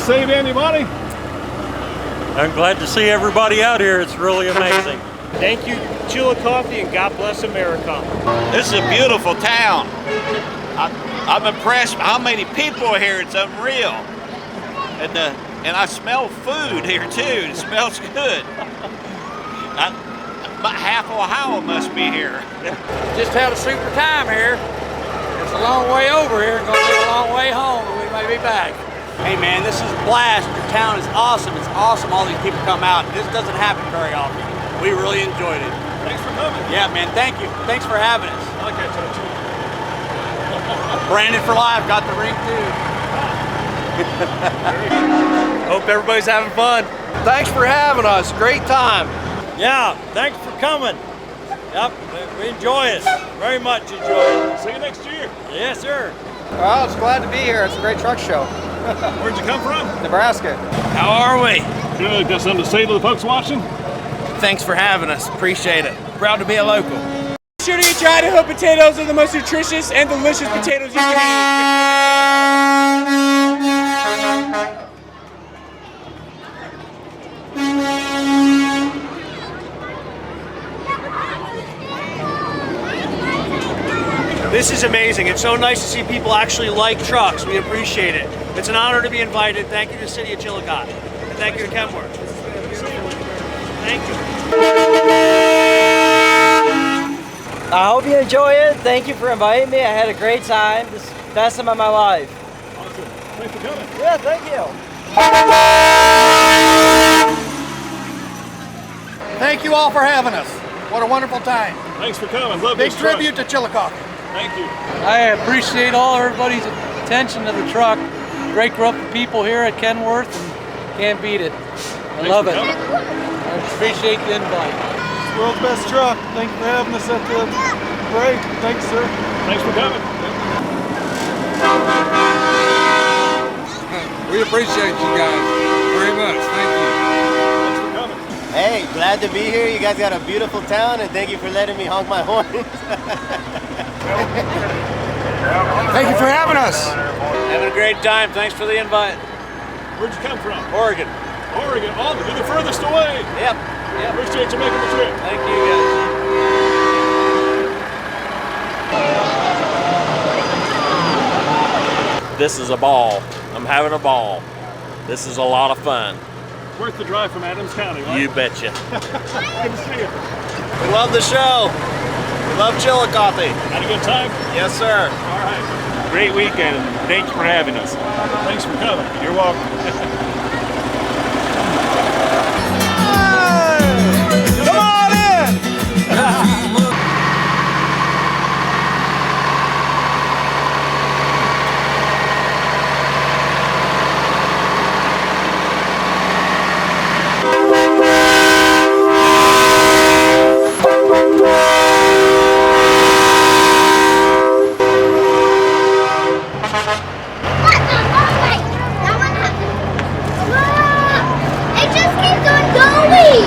save anybody? I'm glad to see everybody out here. It's really amazing. Thank you, Chillicothe, and God bless America. This is a beautiful town. I'm impressed by how many people are here. It's unreal. And I smell food here too. It smells good. About half Ohio must be here. Just had a super time here. It's a long way over here and gonna be a long way home, but we may be back. Hey man, this is a blast. Your town is awesome. It's awesome all these people come out. This doesn't happen very often. We really enjoyed it. Thanks for coming. Yeah man, thank you. Thanks for having us. I'll catch up to you. Brandon for life, got the ring too. Hope everybody's having fun. Thanks for having us. Great time. Yeah, thanks for coming. Yep, we enjoy it. Very much enjoy it. See you next year. Yes, sir. Well, it's glad to be here. It's a great truck show. Where'd you come from? Nebraska. How are we? Good. Got something to say to the folks watching? Thanks for having us. Appreciate it. Proud to be a local. Be sure to eat your Idaho potatoes. They're the most nutritious and delicious potatoes you can eat. This is amazing. It's so nice to see people actually like trucks. We appreciate it. It's an honor to be invited. Thank you to the city of Chillicothe. And thank you to Kenworth. Thank you. I hope you enjoy it. Thank you for inviting me. I had a great time. This is the best time of my life. Awesome. Thanks for coming. Yeah, thank you. Thank you all for having us. What a wonderful time. Thanks for coming. Love Big this truck. tribute to Chillicothe. Thank you. I appreciate everybody's attention to the truck. Great group of people here at Kenworth, and can't beat it. I love it. I appreciate the invite. It's the world's best truck. Thank you for having us at the parade. Thanks, sir. Thanks for coming. We appreciate you guys very much. Thank you. Thanks for coming. Hey, glad to be here. You guys got a beautiful town, and thank you for letting me honk my horn. Thank you for having us. Having a great time. Thanks for the invite. Where'd you come from? Oregon. Oregon. Oh, you're the furthest away. Yep. Appreciate you making the trip. Thank you guys. This is a ball. I'm having a ball. This is a lot of fun. Worth the drive from Adams County, right? You betcha. Good to see you. We love the show. We love Chillicothe. Had a good time? Yes, sir. All right. Great weekend. Thanks for having us. Thanks for coming. You're welcome. Come on in. It just keeps on going!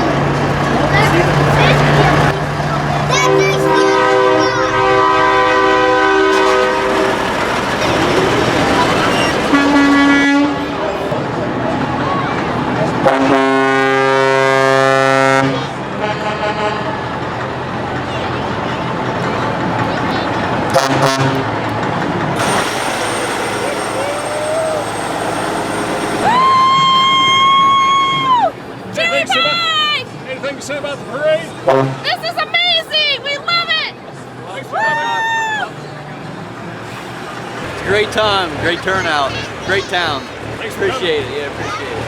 Anything to say about the parade? This is amazing! We love it! Thanks for coming. It's a great time. Great turnout. Great town. Thanks for Appreciate it. Yeah, appreciate it.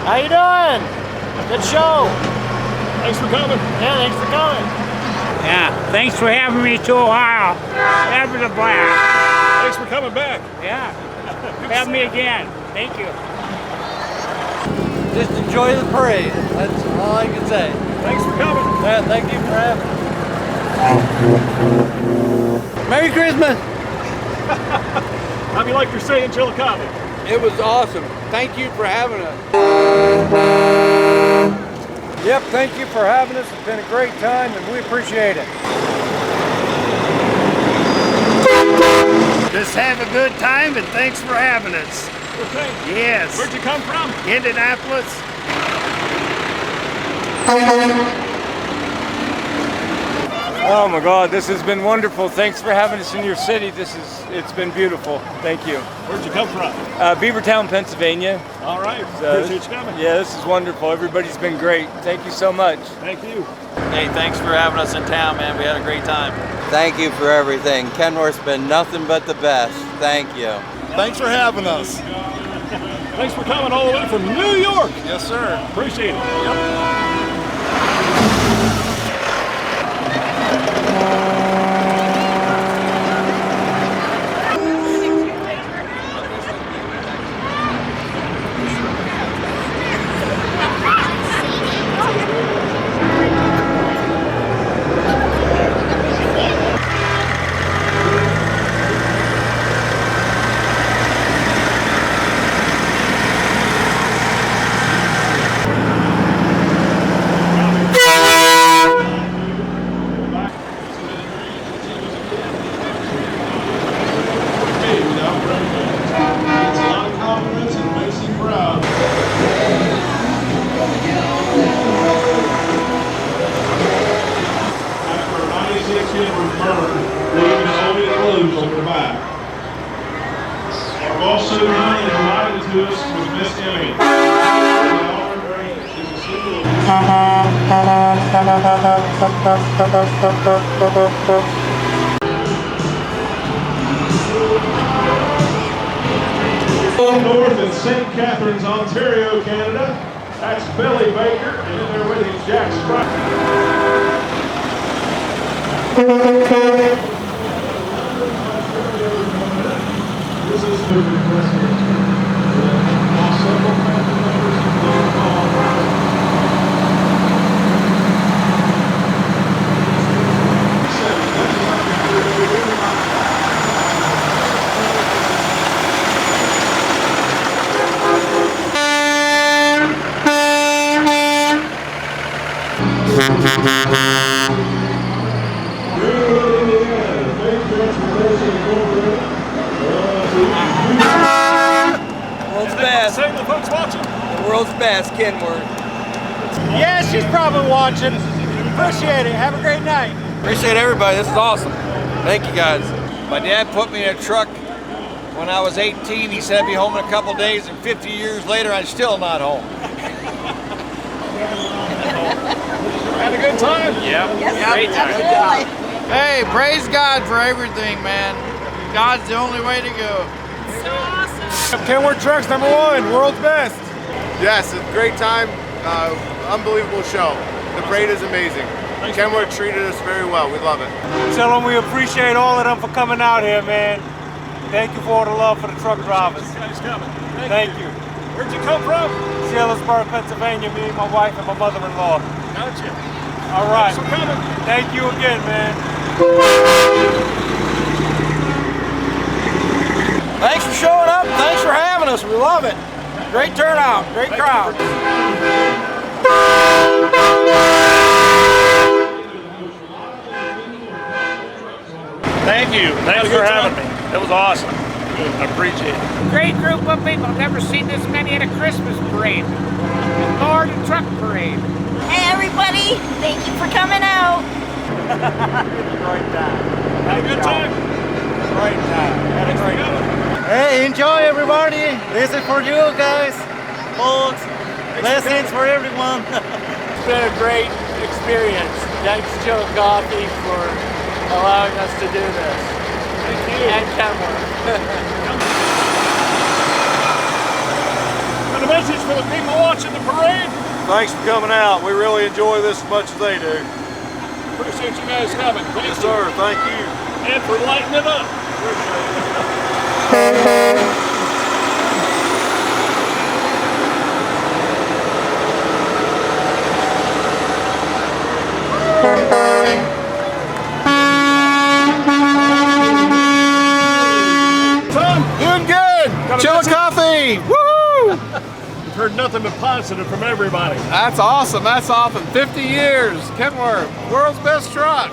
How you doing? Good show. Thanks for coming. Yeah, thanks for coming. Yeah, thanks for having me to Ohio. Having a blast. Thanks for coming back. Yeah, have me again. Thank you. Just enjoy the parade. That's all I can say. Thanks for coming. Yeah, thank you for having us. Merry Christmas. How do you like your stay in Chillicothe? It was awesome. Thank you for having us. Yep, thank you for having us. It's been a great time and we appreciate it. Just have a good time and thanks for having us. Okay. Yes. Where'd you come from? Indianapolis. Oh my God, this has been wonderful. Thanks for having us in your city. It's been beautiful. Thank you. Where'd you come from? Beavertown, Pennsylvania. All right. So, Appreciate you coming. yeah, this is wonderful. Everybody's been great. Thank you so much. Thank you. Hey, thanks for having us in town, man. We had a great time. Thank you for everything. Kenworth's been nothing but the best. Thank you. Thanks for having us. Thanks for coming all the way from New York. Yes, sir. Appreciate it. Yep. North in St. Catharines, Ontario, Canada. That's Billy Baker, and in there with him, Jack World's best. Say the folks watching. The world's best, Kenworth. Yeah, she's probably watching. Appreciate it. Have a great night. Appreciate everybody. This is awesome. Thank you guys. My dad put me in a truck when I was 18. He said I'd be home in a couple days, and 50 years later, I'm still not home. Had a good time? Yeah. Great time. Hey, praise God for everything, man. God's the only way to go. So awesome. Kenworth Trucks #1, world's best. Yes, it's a great time. Unbelievable show. The parade is amazing. Kenworth treated us very well. We love it. Tell them we appreciate all of them for coming out here, man. Thank you for all the love for the truck drivers. Guys coming. Thank you. Where'd you come from? Chillicothe, Pennsylvania, me, my wife, and my mother-in-law. Gotcha. All right. Thanks for coming. Thank you again, man. Thanks for showing up. Thanks for having us. We love it. Great turnout. Great crowd. Thank you. Thanks for having me. It was awesome. I appreciate it. Great group of people. I've never seen this many at a Christmas parade. Or the truck parade. Hey everybody, thank you for coming out. Great time. Had a good time. Great time. Had a great time. Hey, enjoy everybody. This is for you guys. Folks, blessings for everyone. It's been a great experience. Thanks, Chillicothe, for allowing us to do this. Thank you. And Kenworth. Got a message for the people watching the parade? Thanks for coming out. We really enjoy this as much as they do. Appreciate you guys coming. Thank Yes, you. sir. Thank you. And for lighting it up. Tom, Doing good. got a Chillicothe. Woo! We've heard nothing but positive from everybody. That's awesome. That's awesome. 50 years. Kenworth, world's best truck.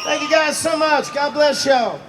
Thank you guys so much. God bless y'all.